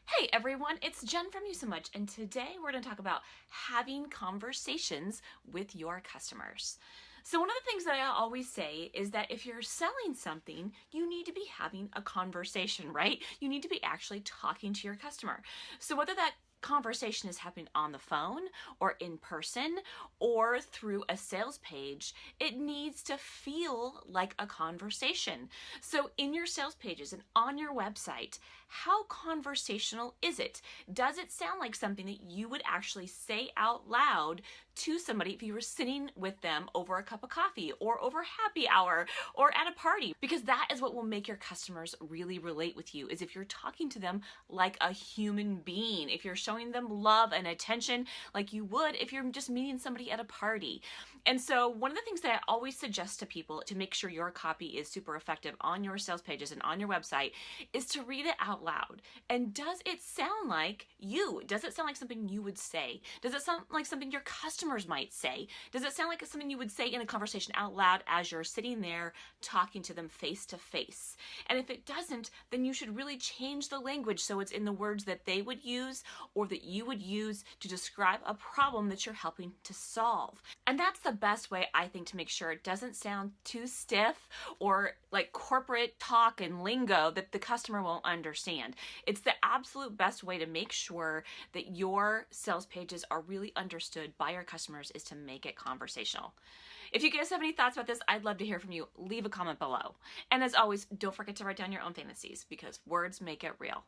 Hey everyone, it's Jen from You So Much, and today we're going to talk about having conversations with your customers. So one of the things that I always say is that if you're selling something, you need to be having a conversation, right? You need to be actually talking to your customer. So whether that conversation is happening on the phone or in person or through a sales page, it needs to feel like a conversation. So in your sales pages and on your website, how conversational is it? Does it sound like something that you would actually say out loud to somebody if you were sitting with them over a cup of coffee or over happy hour or at a party? Because that is what will make your customers really relate with you, is if you're talking to them like a human being, if you're showing them love and attention like you would if you're just meeting somebody at a party. And so one of the things that I always suggest to people to make sure your copy is super effective on your sales pages and on your website is to read it out loud. And does it sound like you? Does it sound like something you would say? Does it sound like something your customers might say? Does it sound like something you would say in a conversation out loud as you're sitting there talking to them face to face? And if it doesn't, then you should really change the language so it's in the words that they would use or that you would use to describe a problem that you're helping to solve. And that's the best way, I think, to make sure it doesn't sound too stiff or like corporate talk and lingo that the customer won't understand. It's the absolute best way to make sure that your sales pages are really understood by your customers is to make it conversational. If you guys have any thoughts about this, I'd love to hear from you. Leave a comment below. And as always, don't forget to write down your own fantasies because words make it real.